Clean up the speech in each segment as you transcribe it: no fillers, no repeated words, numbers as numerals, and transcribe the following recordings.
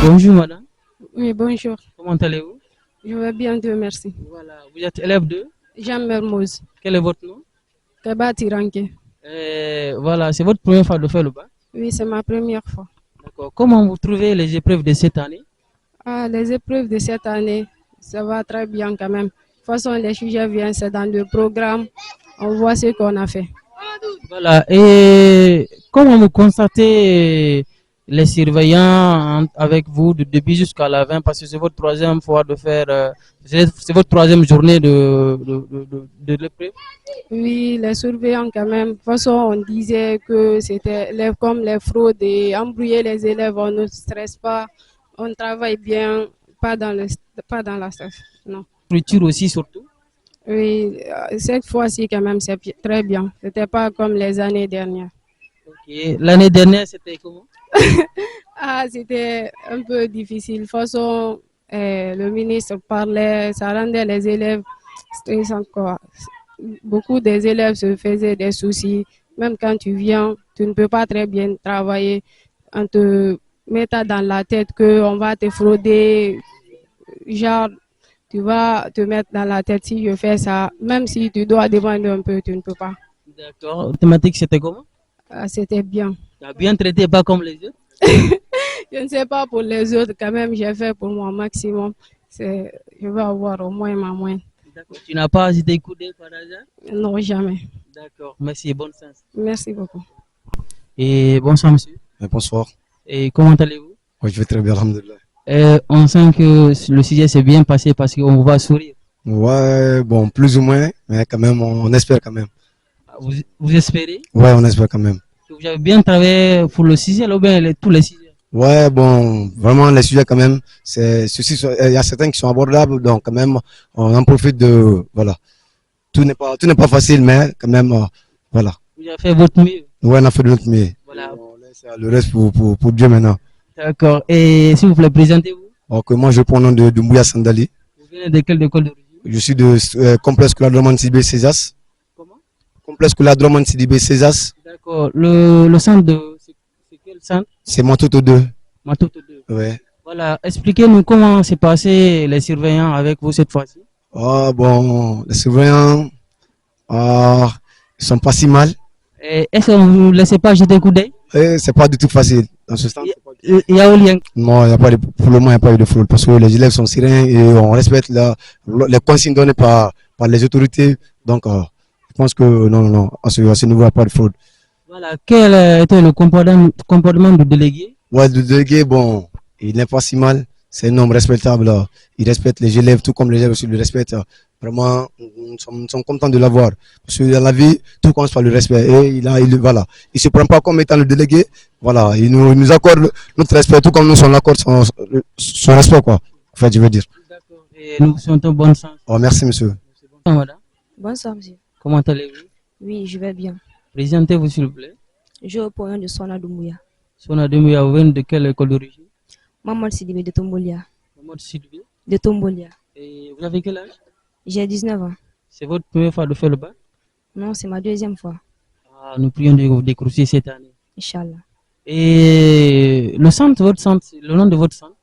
Bonjour madame, Oui, bonjour. comment allez-vous? Je vais bien, Dieu merci. Voilà, vous êtes élève de? Jean Mermoz, Quel est votre nom? Kaba Tiranke. Voilà, c'est votre première fois de faire le bac. Oui, c'est ma première fois. D'accord. Comment vous trouvez les épreuves de cette année? Ah, les épreuves de cette année, ça va très bien quand même. De toute façon, les sujets viennent, c'est dans le programme. On voit ce qu'on a fait. Voilà, et comment vous constatez les surveillants avec vous du début jusqu'à la fin, parce que c'est votre troisième fois de faire, c'est votre troisième journée de l'épreuve. Oui, les surveillants quand même. De toute façon, on disait que c'était comme les fraudes et embrouiller les élèves, on ne stresse pas, on travaille bien, pas dans la stress. Non. L'écriture aussi surtout. Oui, cette fois-ci quand même, c'est très bien. C'était pas comme les années dernières. Ok. L'année dernière, c'était comment? Ah, c'était un peu difficile. De toute façon, le ministre parlait, ça rendait les élèves stressants, quoi. Beaucoup des élèves se faisaient des soucis. Même quand tu viens, tu ne peux pas très bien travailler. On te met dans la tête qu'on va te frauder. Genre, tu vas te mettre dans la tête si je fais ça. Même si tu dois demander un peu, tu ne peux pas. D'accord. Thématique, c'était comment? Ah, c'était bien. Tu as bien traité, pas comme les autres. Je ne sais pas pour les autres, quand même, j'ai fait pour moi maximum. Je vais avoir au moins ma moyenne. D'accord. Tu n'as pas été coudé par hasard? Non, jamais. D'accord. Merci, bonne chance. Merci beaucoup. Et bonsoir, monsieur. Bonsoir. Et comment allez-vous? Oui, je vais très bien, alhamdoulilah. On sent que le sujet s'est bien passé parce qu'on vous voit sourire. Ouais, bon, plus ou moins, mais quand même, on espère quand même. Vous espérez Ouais, on espère quand même. que vous avez bien travaillé pour le sujet ou bien tous les sujets? Ouais, bon, vraiment, les sujets quand même, il y a certains qui sont abordables, donc quand même, on en profite de, voilà. Tout n'est pas facile, mais quand même, voilà. Vous avez fait votre mieux. Ouais, on a fait de notre mieux. Voilà. On laisse le reste pour Dieu maintenant. D'accord. Et s'il vous plaît, présentez-vous. Donc, moi, je prends le nom de Mbouya Sandali. Vous venez de quelle école d'origine? Je suis de complexe scolaire Drummond Sidibé Césas. Comment? Complexe scolaire Drummond Sidibé Césas. D'accord. Le centre de. C'est quel centre? C'est Matoto 2. Matoto 2. Ouais. Voilà. Expliquez-nous comment s'est passé les surveillants avec vous cette fois-ci. Ah bon, les surveillants, ils sont pas si mal. Est-ce qu'on ne vous laissez pas jeter un coup d'œil? C'est pas du tout facile. Dans ce sens, Il y a un lien. non, il y a pas de, pour le moment, il n'y a pas eu de fraude parce que les élèves sont sereins et on respecte les consignes données par les autorités. Donc, je pense que non, à ce niveau, il n'y a pas de fraude. Voilà. Quel était le comportement du délégué? Ouais, le délégué, bon, il n'est pas si mal. C'est un homme respectable. Il respecte les élèves, tout comme les élèves aussi le respectent. Vraiment, nous sommes contents de l'avoir. Parce que dans la vie, tout commence par le respect. Et voilà. Il se prend pas comme étant le délégué. Voilà. Il nous accorde notre respect, tout comme nous, on accorde son respect, quoi. En fait, je veux dire. D'accord. Et nous vous souhaitons bonne chance. Oh, merci, monsieur. Bonsoir, madame. Bonsoir, monsieur. Comment allez-vous? Oui, je vais bien. Présentez-vous, s'il vous plaît. Je reprends le nom de Sona Doumbouya. Sona Demouya, vous venez de quelle école d'origine? Maman Sidibé de Tombolia. Mamadou Sidibé. De Tombolia. Et vous avez quel âge? J'ai 19 ans. C'est votre première fois de faire le bac? Non, c'est ma deuxième fois. Ah, nous prions de vous décrocher cette année. Inch'Allah. Et le centre, votre centre, le nom de votre centre?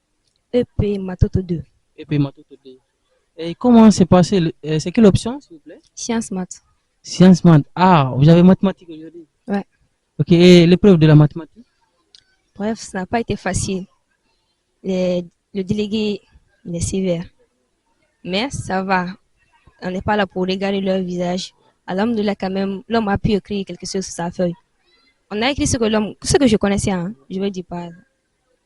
EP Matoto 2. EP Matoto 2. Et comment s'est passé? C'est quelle option, s'il vous plaît? Sciences maths. Sciences maths. Ah, vous avez mathématiques aujourd'hui? Ouais. Ok, et l'épreuve de la mathématique? Bref, ça n'a pas été facile. Le délégué, il est sévère. Mais ça va. On n'est pas là pour regarder leur visage. Alhamdoulilah, quand même, l'homme a pu écrire quelque chose sur sa feuille. On a écrit ce que je connaissais, hein. Je veux dire pas.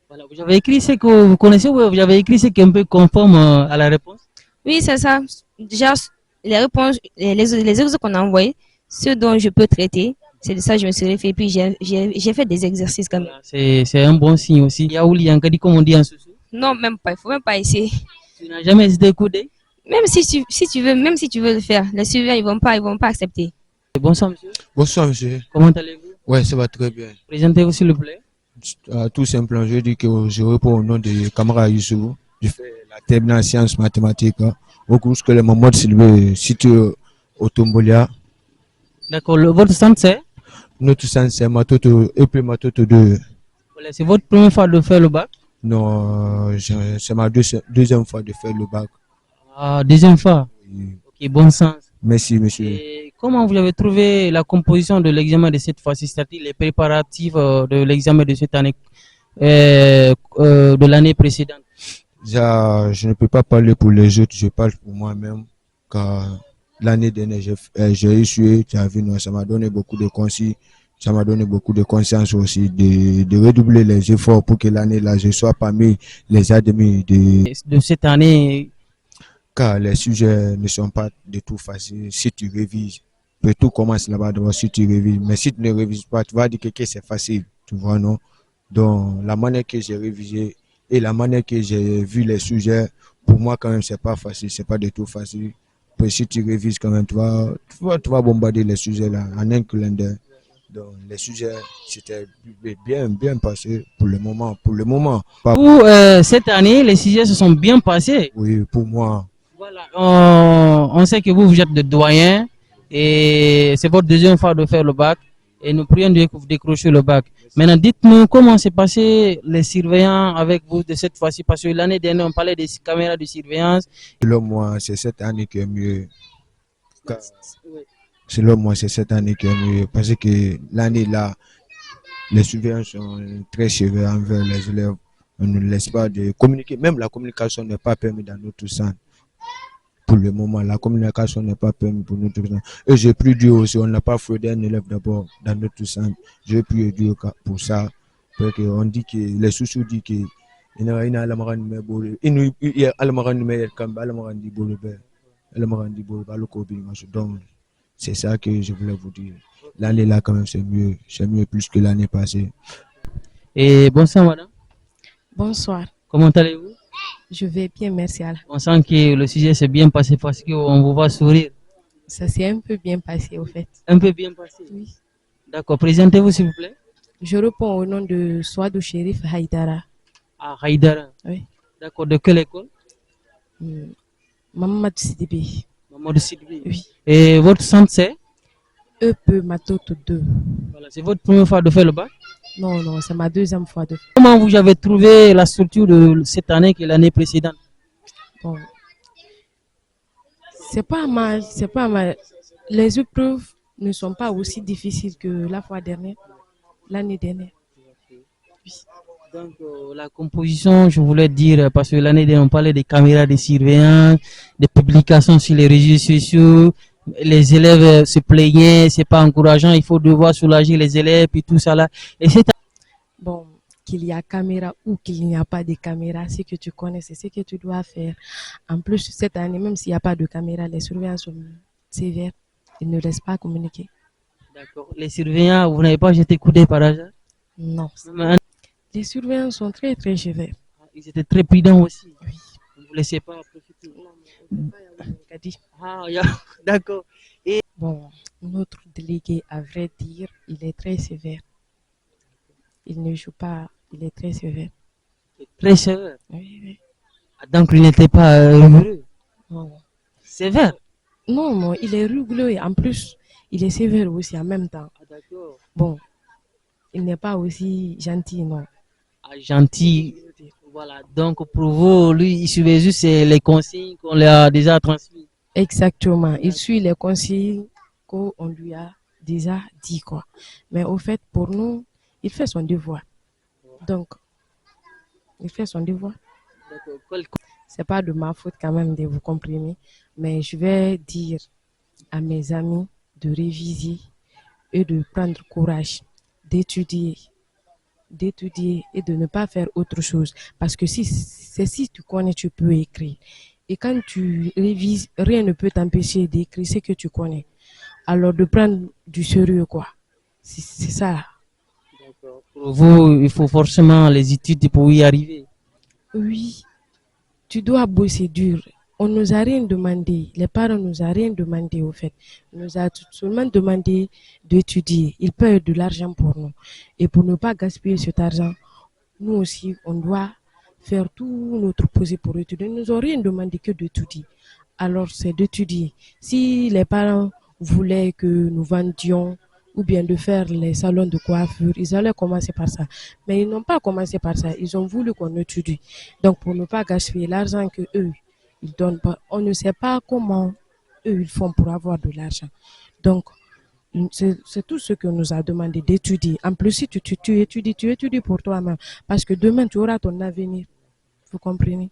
Voilà, vous avez écrit ce que vous connaissez ou vous avez écrit ce qui est un peu conforme à la réponse? Oui, c'est ça. Déjà, les réponses, les exercices qu'on a envoyés, ceux dont je peux traiter, c'est de ça que je me suis référé. Puis j'ai fait des exercices quand même. Voilà, c'est un bon signe aussi. Yaouli Yankadi, comme on dit en Soussou. Non, même pas. Il faut même pas essayer. Tu n'as jamais hésité à couder? Même si tu veux, même si tu veux le faire, les surveillants ils vont pas accepter. Bonsoir, monsieur. Bonsoir, monsieur. Comment allez-vous? Ouais, ça va très bien. Présentez-vous, s'il vous plaît. Tout simplement, je dis que je réponds au nom de Kamara Youssou. Je fais la terminale en sciences mathématiques au cours scolaire Mamadou Sidibé situé au Tombolia. D'accord. Votre centre, c'est? Notre centre, c'est Matoto, EP Matoto 2. Voilà, c'est votre première fois de faire le bac? Non, c'est ma deuxième fois de faire le bac. Ah, deuxième fois. Oui. Ok, bon sens. Merci, monsieur. Et comment vous avez trouvé la composition de l'examen de cette fois-ci, c'est-à-dire les préparatifs de l'examen de cette année, de l'année précédente? Je ne peux pas parler pour les autres, je parle pour moi-même. Car l'année dernière, j'ai échoué, tu as vu, non, ça m'a donné beaucoup de conseils, ça m'a donné beaucoup de conscience aussi de redoubler les efforts pour que l'année là, je sois parmi les admis De cette année, car les sujets ne sont pas du tout faciles si tu révises. Puis tout commence là-bas d'abord si tu révises. Mais si tu ne révises pas, tu vas dire que c'est facile, tu vois, non? Donc, la manière que j'ai révisé et la manière que j'ai vu les sujets, pour moi, quand même, c'est pas facile, c'est pas du tout facile. Puis si tu révises quand même, tu vas bombarder les sujets là en un clin d'œil. Donc, les sujets, c'était bien passé pour le moment. Pour le moment, pas vous, cette année, les sujets se sont bien passés. oui, pour moi. Voilà, on sait que vous êtes de doyen et c'est votre deuxième fois de faire le bac et nous prions Dieu que vous décrochez le bac. Maintenant, dites-nous comment s'est passé les surveillants avec vous de cette fois-ci parce que l'année dernière, on parlait des caméras de surveillance. Selon moi, c'est cette année qui est mieux. Selon moi, c'est cette année qui est mieux parce que l'année là, les surveillants sont très sévères envers les élèves. On ne laisse pas de communiquer. Même la communication n'est pas permise dans notre centre. Pour le moment, la communication n'est pas permise pour notre centre. Et j'ai pris Dieu aussi. On n'a pas fraudé un élève d'abord dans notre centre. J'ai pris Dieu pour ça. Parce qu'on dit que les sous disent que il y a un alamaran numéro il y a alamaran numéro comme alamaran di bolbe alamaran di bolbe alokobi. Donc c'est ça que je voulais vous dire. L'année là quand même c'est mieux plus que l'année passée. Et bonsoir madame, Bonsoir. comment allez-vous? Je vais bien, merci Allah. On sent que le sujet s'est bien passé parce qu'on vous voit sourire. Ça s'est un peu bien passé au fait. Un peu bien passé. Oui. D'accord, présentez-vous s'il vous plaît. Je réponds au nom de Souadou Chérif Haïdara. Ah, Haïdara. Oui. D'accord, de quelle école? Maman Sidibé. Mamadou Sidibé. Oui. Et votre centre c'est? EP Matoto 2. Voilà, c'est votre première fois de faire le bac? Non, c'est ma deuxième fois de faire. Comment vous avez trouvé la structure de cette année que l'année précédente? Bon. C'est pas mal. Les épreuves ne sont pas aussi difficiles que la fois dernière, l'année dernière. Oui. Donc, la composition, je voulais dire, parce que l'année dernière, on parlait des caméras de surveillance, des publications sur les réseaux sociaux, les élèves se plaignaient, c'est pas encourageant, il faut devoir soulager les élèves et tout ça là. Et c'est Bon, qu'il y a caméra ou qu'il n'y a pas de caméra, ce que tu connais, c'est ce que tu dois faire. En plus, cette année, même s'il n'y a pas de caméra, les surveillants sont sévères. Ils ne laissent pas communiquer. d'accord. Les surveillants, vous n'avez pas jeté coup d'œil par hasard? Non. Même Les surveillants sont très, très sévères. ils étaient très prudents aussi. Oui. Vous ne vous laissez pas profiter. Ah, d'accord. Bon, notre délégué, à vrai dire, il est très sévère. Il ne joue pas, il est très sévère. Très sévère. Oui. Ah, donc, il n'était pas rigoureux. Non. Sévère. Non, il est rigolo et en plus, il est sévère aussi en même temps. Ah, d'accord. Bon, il n'est pas aussi gentil, non. Ah, gentil. Voilà. Donc, pour vous, lui, il suivait juste les consignes qu'on lui a déjà transmises. Exactement. Il suit les consignes qu'on lui a déjà dit, quoi. Mais au fait, pour nous, il fait son devoir. Donc, il fait son devoir. D'accord. C'est pas de ma faute quand même de vous comprimer, mais je vais dire à mes amis de réviser et de prendre courage, d'étudier et de ne pas faire autre chose. Parce que si tu connais, tu peux écrire. Et quand tu révises, rien ne peut t'empêcher d'écrire ce que tu connais. Alors de prendre du sérieux, quoi. C'est ça. Pour vous, il faut forcément les études pour y arriver. Oui, tu dois bosser dur. On nous a rien demandé. Les parents nous a rien demandé au fait. On nous a seulement demandé d'étudier. Ils payent de l'argent pour nous. Et pour ne pas gaspiller cet argent, nous aussi, on doit faire tout notre possible pour étudier. Ils nous ont rien demandé que d'étudier. Alors c'est d'étudier. Si les parents voulaient que nous vendions ou bien de faire les salons de coiffure. Ils allaient commencer par ça. Mais ils n'ont pas commencé par ça. Ils ont voulu qu'on étudie. Donc, pour ne pas gaspiller l'argent que eux, ils donnent pas, on ne sait pas comment eux, ils font pour avoir de l'argent. Donc, c'est tout ce qu'on nous a demandé d'étudier. En plus, si tu étudies pour toi-même. Parce que demain, tu auras ton avenir. Vous comprenez?